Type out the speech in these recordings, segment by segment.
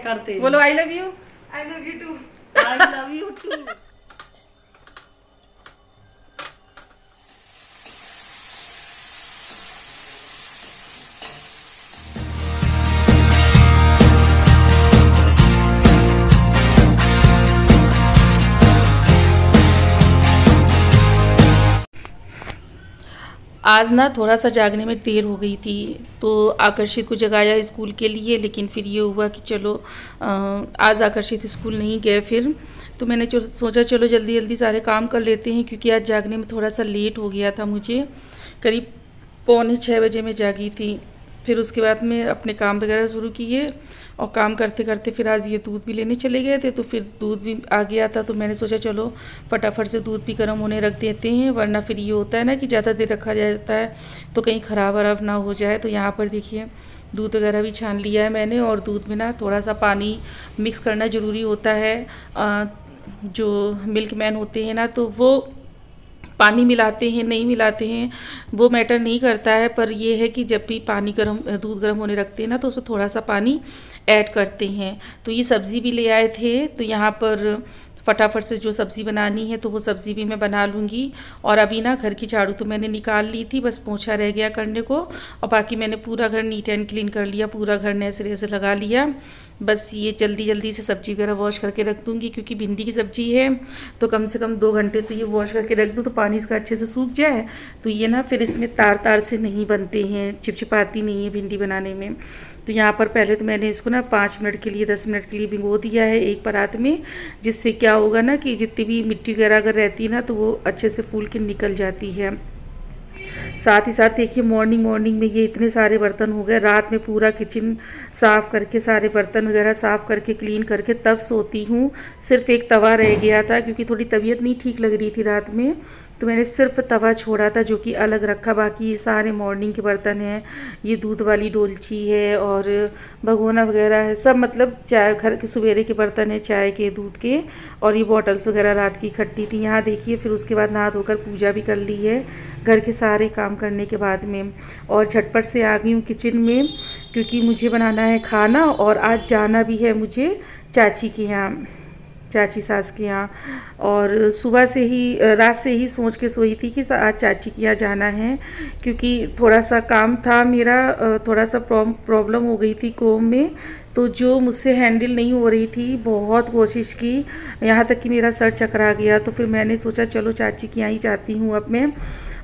करते बोलो I love you. I love you too. I love you too. आज ना थोड़ा सा जागने में देर हो गई थी, तो आकर्षित को जगाया स्कूल के लिए, लेकिन फिर ये हुआ कि चलो आज आकर्षित स्कूल नहीं गए। फिर तो मैंने सोचा चलो जल्दी जल्दी सारे काम कर लेते हैं, क्योंकि आज जागने में थोड़ा सा लेट हो गया था। मुझे करीब 5:45 मैं जागी थी। फिर उसके बाद में अपने काम वगैरह शुरू किए, और काम करते करते फिर आज ये दूध भी लेने चले गए थे, तो फिर दूध भी आ गया था। तो मैंने सोचा चलो फटाफट से दूध भी गर्म होने रख देते हैं, वरना फिर ये होता है ना कि ज़्यादा देर रखा जाता है तो कहीं ख़राब वराब ना हो जाए। तो यहाँ पर देखिए दूध वगैरह भी छान लिया है मैंने, और दूध में ना थोड़ा सा पानी मिक्स करना ज़रूरी होता है। जो मिल्क मैन होते हैं ना, तो वो पानी मिलाते हैं नहीं मिलाते हैं वो मैटर नहीं करता है, पर ये है कि जब भी दूध गर्म होने रखते हैं ना, तो उसमें थोड़ा सा पानी ऐड करते हैं। तो ये सब्ज़ी भी ले आए थे, तो यहाँ पर फटाफट से जो सब्ज़ी बनानी है तो वो सब्ज़ी भी मैं बना लूँगी। और अभी ना घर की झाड़ू तो मैंने निकाल ली थी, बस पोंछा रह गया करने को, और बाकी मैंने पूरा घर नीट एंड क्लीन कर लिया, पूरा घर नए सिरे से लगा लिया। बस ये जल्दी जल्दी से सब्ज़ी वगैरह वॉश करके रख दूँगी, क्योंकि भिंडी की सब्ज़ी है तो कम से कम 2 घंटे तो ये वॉश करके रख दूँ, तो पानी इसका अच्छे से सूख जाए। तो ये ना फिर इसमें तार तार से नहीं बनते हैं, चिपचिपाती नहीं है भिंडी बनाने में। तो यहाँ पर पहले तो मैंने इसको ना 5 मिनट के लिए 10 मिनट के लिए भिगो दिया है एक परात में, जिससे क्या होगा ना कि जितनी भी मिट्टी वगैरह अगर रहती है ना, तो वो अच्छे से फूल के निकल जाती है। साथ ही साथ देखिए मॉर्निंग में ये इतने सारे बर्तन हो गए। रात में पूरा किचन साफ़ करके सारे बर्तन वगैरह साफ़ करके क्लीन करके तब सोती हूँ। सिर्फ एक तवा रह गया था, क्योंकि थोड़ी तबीयत नहीं ठीक लग रही थी रात में, तो मैंने सिर्फ तवा छोड़ा था जो कि अलग रखा। बाकी ये सारे मॉर्निंग के बर्तन हैं, ये दूध वाली डोलची है और भगोना वगैरह है, सब मतलब चाय घर के सवेरे के बर्तन है, चाय के दूध के, और ये बॉटल्स वगैरह रात की इकट्ठी थी यहाँ देखिए। फिर उसके बाद नहा धोकर पूजा भी कर ली है घर के सारे काम करने के बाद में, और झटपट से आ गई हूँ किचन में, क्योंकि मुझे बनाना है खाना, और आज जाना भी है मुझे चाची के यहाँ, चाची सास के यहाँ। और सुबह से ही रात से ही सोच के सोई थी कि आज चाची के यहाँ जाना है, क्योंकि थोड़ा सा काम था मेरा, थोड़ा सा प्रॉब्लम हो गई थी क्रोम में, तो जो मुझसे हैंडल नहीं हो रही थी। बहुत कोशिश की, यहाँ तक कि मेरा सर चकरा गया। तो फिर मैंने सोचा चलो चाची के यहाँ ही जाती हूँ अब मैं।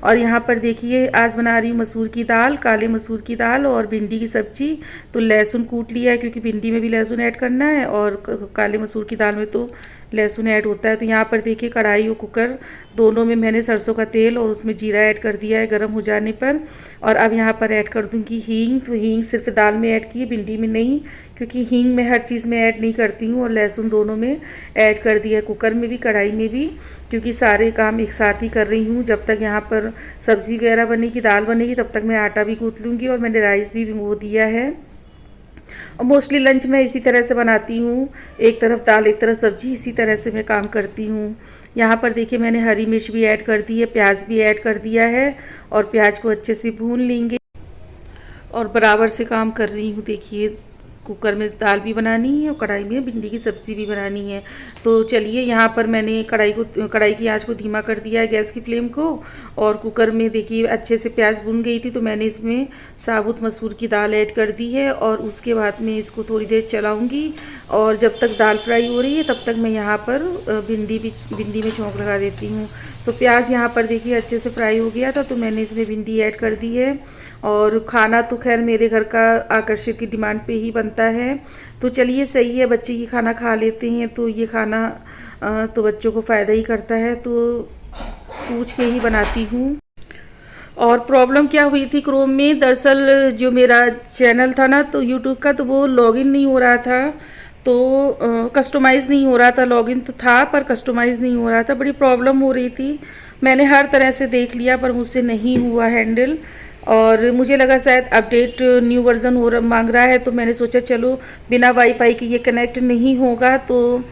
और यहाँ पर देखिए आज बना रही हूँ मसूर की दाल, काले मसूर की दाल और भिंडी की सब्जी। तो लहसुन कूट लिया है, क्योंकि भिंडी में भी लहसुन ऐड करना है, और काले मसूर की दाल में तो लहसुन ऐड होता है। तो यहाँ पर देखिए कढ़ाई और कुकर दोनों में मैंने सरसों का तेल और उसमें जीरा ऐड कर दिया है गर्म हो जाने पर। और अब यहाँ पर ऐड कर दूँगी हींग। तो हींग सिर्फ दाल में ऐड की है, भिंडी में नहीं, क्योंकि हींग मैं हर चीज़ में ऐड नहीं करती हूँ। और लहसुन दोनों में ऐड कर दिया, कुकर में भी कढ़ाई में भी, क्योंकि सारे काम एक साथ ही कर रही हूँ। जब तक यहाँ पर सब्ज़ी वगैरह बनेगी, दाल बनेगी, तब तक मैं आटा भी गूँथ लूँगी। और मैंने राइस भी भिगो दिया है। और मोस्टली लंच मैं इसी तरह से बनाती हूँ, एक तरफ दाल एक तरफ सब्जी, इसी तरह से मैं काम करती हूँ। यहाँ पर देखिए मैंने हरी मिर्च भी ऐड कर दी है, प्याज भी ऐड कर दिया है, और प्याज को अच्छे से भून लेंगे। और बराबर से काम कर रही हूँ। देखिए कुकर में दाल भी बनानी है और कढ़ाई में भिंडी की सब्ज़ी भी बनानी है। तो चलिए यहाँ पर मैंने कढ़ाई की आंच को धीमा कर दिया है, गैस की फ्लेम को। और कुकर में देखिए अच्छे से प्याज भुन गई थी, तो मैंने इसमें साबुत मसूर की दाल ऐड कर दी है, और उसके बाद में इसको थोड़ी देर चलाऊँगी। और जब तक दाल फ्राई हो रही है तब तक मैं यहाँ पर भिंडी में छौंक लगा देती हूँ। तो प्याज यहाँ पर देखिए अच्छे से फ्राई हो गया था, तो मैंने इसमें भिंडी ऐड कर दी है। और खाना तो खैर मेरे घर का आकर्षित की डिमांड पे ही बनता है। तो चलिए सही है, बच्चे ये खाना खा लेते हैं, तो ये खाना तो बच्चों को फ़ायदा ही करता है, तो पूछ के ही बनाती हूँ। और प्रॉब्लम क्या हुई थी क्रोम में, दरअसल जो मेरा चैनल था ना तो यूट्यूब का, तो वो लॉगिन नहीं हो रहा था, तो कस्टमाइज़ नहीं हो रहा था। लॉगिन तो था पर कस्टमाइज़ नहीं हो रहा था, बड़ी प्रॉब्लम हो रही थी। मैंने हर तरह से देख लिया पर मुझसे नहीं हुआ हैंडल, और मुझे लगा शायद अपडेट न्यू वर्ज़न मांग रहा है। तो मैंने सोचा चलो बिना वाईफाई के ये कनेक्ट नहीं होगा। तो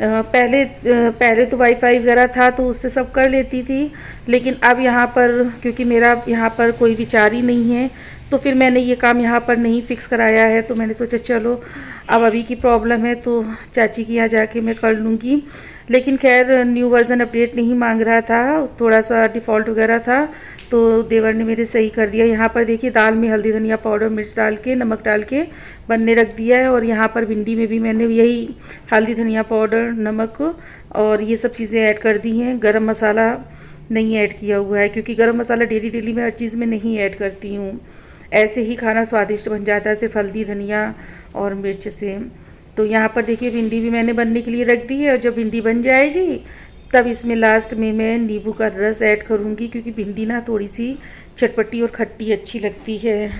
पहले तो वाईफाई वगैरह था तो उससे सब कर लेती थी, लेकिन अब यहाँ पर क्योंकि मेरा यहाँ पर कोई विचार ही नहीं है, तो फिर मैंने ये काम यहाँ पर नहीं फ़िक्स कराया है, तो मैंने सोचा चलो अब अभी की प्रॉब्लम है तो चाची के यहाँ जाके मैं कर लूँगी। लेकिन खैर न्यू वर्ज़न अपडेट नहीं मांग रहा था, थोड़ा सा डिफ़ॉल्ट वगैरह था, तो देवर ने मेरे सही कर दिया। यहाँ पर देखिए दाल में हल्दी धनिया पाउडर मिर्च डाल के नमक डाल के बनने रख दिया है। और यहाँ पर भिंडी में भी मैंने यही हल्दी धनिया पाउडर नमक और ये सब चीज़ें ऐड कर दी हैं। गरम मसाला नहीं ऐड किया हुआ है क्योंकि गरम मसाला डेली मैं हर चीज़ में नहीं ऐड करती हूँ, ऐसे ही खाना स्वादिष्ट बन जाता है सिर्फ हल्दी धनिया और मिर्च से। तो यहाँ पर देखिए भिंडी भी मैंने बनने के लिए रख दी है और जब भिंडी बन जाएगी तब इसमें लास्ट में मैं नींबू का रस ऐड करूँगी क्योंकि भिंडी ना थोड़ी सी चटपटी और खट्टी अच्छी लगती है।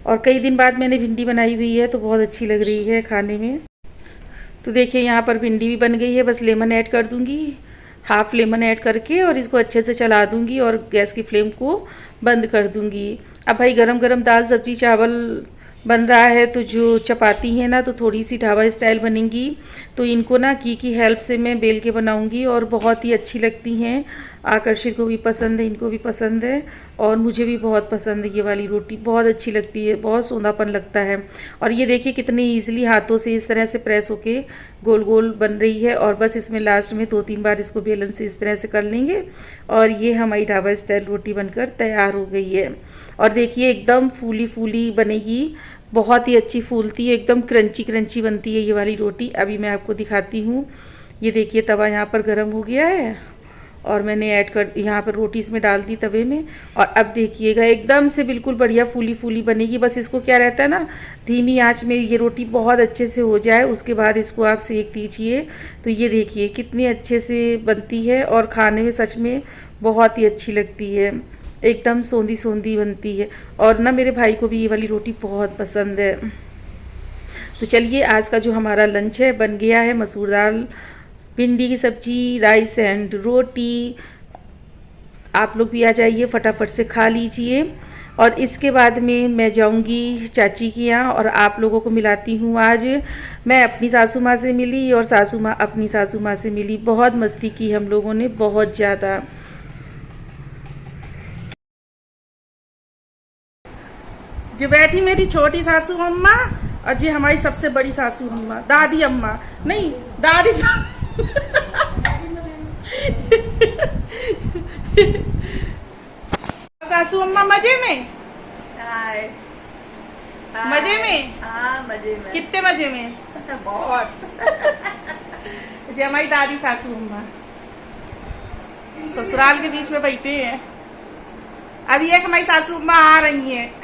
और कई दिन बाद मैंने भिंडी बनाई हुई है तो बहुत अच्छी लग रही है खाने में। तो देखिए यहाँ पर भिंडी भी बन गई है, बस लेमन ऐड कर दूँगी, हाफ़ लेमन ऐड करके और इसको अच्छे से चला दूँगी और गैस की फ्लेम को बंद कर दूँगी। अब भाई गरम गरम दाल सब्जी चावल बन रहा है तो जो चपाती है ना तो थोड़ी सी ढाबा स्टाइल बनेंगी, तो इनको ना घी की हेल्प से मैं बेल के बनाऊंगी और बहुत ही अच्छी लगती हैं। आकर्षित को भी पसंद है, इनको भी पसंद है और मुझे भी बहुत पसंद है। ये वाली रोटी बहुत अच्छी लगती है, बहुत सोंधापन लगता है। और ये देखिए कितने ईजिली हाथों से इस तरह से प्रेस होके गोल गोल बन रही है। और बस इसमें लास्ट में 2-3 बार इसको बेलन से इस तरह से कर लेंगे और ये हमारी ढाबा स्टाइल रोटी बनकर तैयार हो गई है। और देखिए एकदम फूली फूली बनेगी, बहुत ही अच्छी फूलती है, एकदम क्रंची क्रंची बनती है ये वाली रोटी। अभी मैं आपको दिखाती हूँ। ये देखिए तवा यहाँ पर गर्म हो गया है और मैंने ऐड कर यहाँ पर रोटी इसमें डाल दी तवे में। और अब देखिएगा एकदम से बिल्कुल बढ़िया फूली फूली बनेगी। बस इसको क्या रहता है ना, धीमी आंच में ये रोटी बहुत अच्छे से हो जाए उसके बाद इसको आप सेक दीजिए। तो ये देखिए कितनी अच्छे से बनती है और खाने में सच में बहुत ही अच्छी लगती है, एकदम सोंधी सोंधी बनती है। और ना मेरे भाई को भी ये वाली रोटी बहुत पसंद है। तो चलिए आज का जो हमारा लंच है बन गया है, मसूर दाल, भिंडी की सब्जी, राइस एंड रोटी। आप लोग भी आ जाइए, फटाफट से खा लीजिए। और इसके बाद में मैं जाऊंगी चाची के यहाँ और आप लोगों को मिलाती हूँ। आज मैं अपनी सासू माँ से मिली और सासू माँ अपनी सासू माँ से मिली। बहुत मस्ती की हम लोगों ने, बहुत ज़्यादा। जो बैठी मेरी छोटी सासू अम्मा और जी हमारी सबसे बड़ी सासू अम्मा, दादी अम्मा नहीं दादी सासू अम्मा मजे में। हाय मजे में? हाँ मजे में। कितने मजे में? बहुत। जी हमारी दादी सासू अम्मा ससुराल के बीच में बैठे हैं। अभी एक हमारी सासू अम्मा आ रही हैं।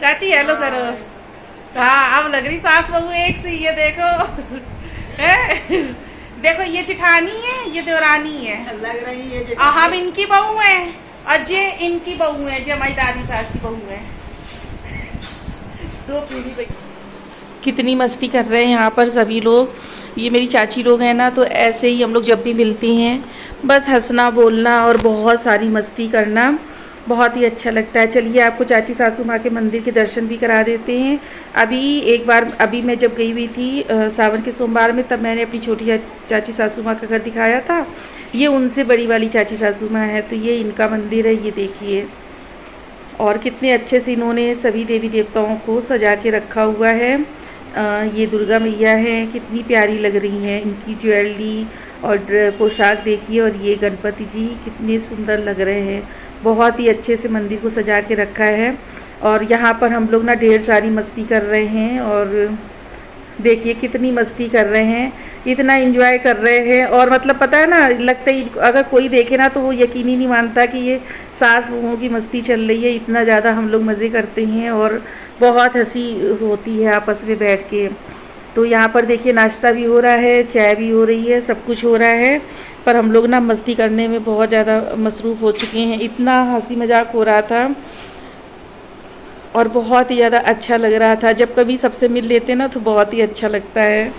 चाची हेलो करो। हाँ अब लग रही सास बहू एक सी। ये देखो है? देखो ये जेठानी है, ये देवरानी है, लग रही है हम इनकी बहू हैं और ये इनकी बहू है, जो हमारी दादी सास की बहू है। दो पीढ़ी पे कितनी मस्ती कर रहे हैं यहाँ पर सभी लोग। ये मेरी चाची लोग हैं ना, तो ऐसे ही हम लोग जब भी मिलते हैं बस हंसना बोलना और बहुत सारी मस्ती करना बहुत ही अच्छा लगता है। चलिए आपको चाची सासू माँ के मंदिर के दर्शन भी करा देते हैं। अभी मैं जब गई हुई थी सावन के सोमवार में, तब मैंने अपनी छोटी चाची सासू माँ का घर दिखाया था। ये उनसे बड़ी वाली चाची सासू माँ है, तो ये इनका मंदिर है, ये देखिए। और कितने अच्छे से इन्होंने सभी देवी देवताओं को सजा के रखा हुआ है। ये दुर्गा मैया हैं, कितनी प्यारी लग रही हैं, इनकी ज्वेलरी और पोशाक देखिए। और ये गणपति जी कितने सुंदर लग रहे हैं, बहुत ही अच्छे से मंदिर को सजा के रखा है। और यहाँ पर हम लोग ना ढेर सारी मस्ती कर रहे हैं और देखिए कितनी मस्ती कर रहे हैं, इतना एंजॉय कर रहे हैं। और मतलब पता है ना, लगता ही अगर कोई देखे ना तो वो यकीन ही नहीं मानता कि ये सास बहुओं की मस्ती चल रही है। इतना ज़्यादा हम लोग मज़े करते हैं और बहुत हंसी होती है आपस में बैठ के। तो यहाँ पर देखिए नाश्ता भी हो रहा है, चाय भी हो रही है, सब कुछ हो रहा है। पर हम लोग ना मस्ती करने में बहुत ज़्यादा मसरूफ़ हो चुके हैं, इतना हंसी मजाक हो रहा था और बहुत ही ज़्यादा अच्छा लग रहा था। जब कभी सबसे मिल लेते ना तो बहुत ही अच्छा लगता है।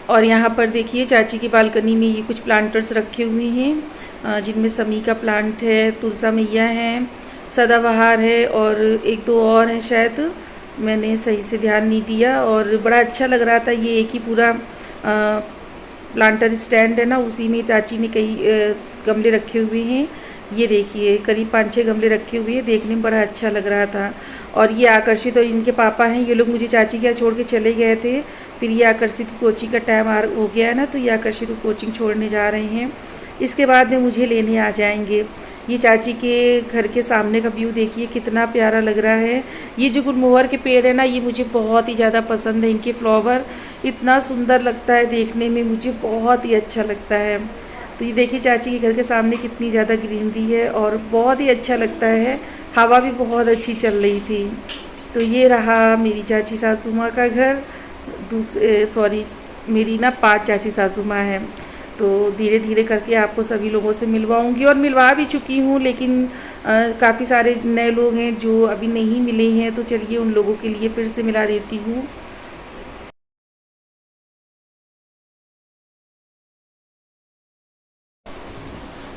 और यहाँ पर देखिए चाची की बालकनी में ये कुछ प्लांटर्स रखे हुए हैं, जिनमें समी का प्लांट है, तुलसा मैया है, सदाबहार है और एक दो और हैं शायद, मैंने सही से ध्यान नहीं दिया। और बड़ा अच्छा लग रहा था, ये एक ही पूरा प्लांटर स्टैंड है ना, उसी में चाची ने कई गमले रखे हुए हैं। ये देखिए करीब 5-6 गमले रखे हुए हैं, देखने में बड़ा अच्छा लग रहा था। और ये आकर्षित और इनके पापा हैं, ये लोग मुझे चाची के यहाँ छोड़ के चले गए थे। फिर ये आकर्षित कोचिंग का टाइम हो गया है ना, तो ये आकर्षित कोचिंग छोड़ने जा रहे हैं। इसके बाद में मुझे लेने आ जाएंगे। ये चाची के घर के सामने का व्यू देखिए कितना प्यारा लग रहा है। ये जो गुलमोहर के पेड़ है ना, ये मुझे बहुत ही ज़्यादा पसंद है। इनके फ्लावर इतना सुंदर लगता है देखने में, मुझे बहुत ही अच्छा लगता है। तो ये देखिए चाची के घर के सामने कितनी ज़्यादा ग्रीनरी है और बहुत ही अच्छा लगता है। हवा भी बहुत अच्छी चल रही थी। तो ये रहा मेरी चाची सासू माँ का घर। मेरी ना 5 चाची सासू माँ हैं। तो धीरे धीरे करके आपको सभी लोगों से मिलवाऊंगी, और मिलवा भी चुकी हूँ, लेकिन काफ़ी सारे नए लोग हैं जो अभी नहीं मिले हैं। तो चलिए उन लोगों के लिए फिर से मिला देती हूँ।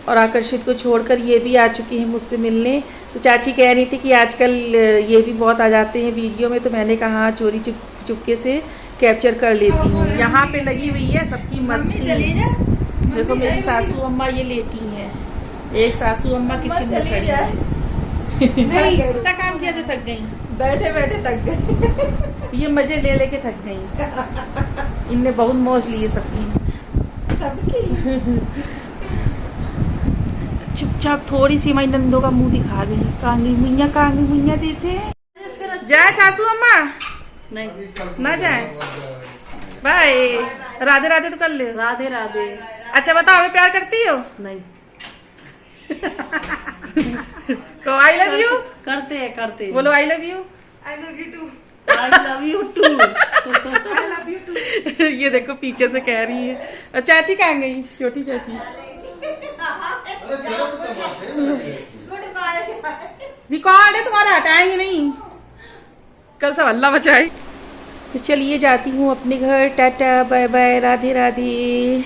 और आकर्षित को छोड़कर ये भी आ चुकी हैं मुझसे मिलने। तो चाची कह रही थी कि आजकल ये भी बहुत आ जाते हैं वीडियो में, तो मैंने कहा चोरी चुपके से कैप्चर कर लेती हूँ। यहाँ पे लगी हुई है सबकी मस्ती। देखो मेरी सासू अम्मा ये लेटी हैं, एक सासू अम्मा किचन में खड़ी है। नहीं इतना काम किया तो थक गई, बैठे बैठे थक गए। ये मजे ले लेके थक गई। इनने बहुत मौज ली है सबकी। चुपचाप थोड़ी सी माई नंदो का मुंह दिखा दे। कांगी मुइया देते। जाए सासू अम्मा? नहीं ना जाए। बाय। राधे राधे तो कर ले। राधे राधे। अच्छा बताओ, हमें प्यार करती हो? नहीं। तो आई लव यू करते बोलो। I love you. I love you too. I love you too. I love you too. ये देखो पीछे से कह रही है। और चाची कहाँ गई? छोटी चाची रिकॉर्ड है तुम्हारा, हटाएंगे नहीं, कल सब अल्लाह बचाए। तो चलिए जाती हूँ अपने घर। Tata bye bye, Radhe Radhe.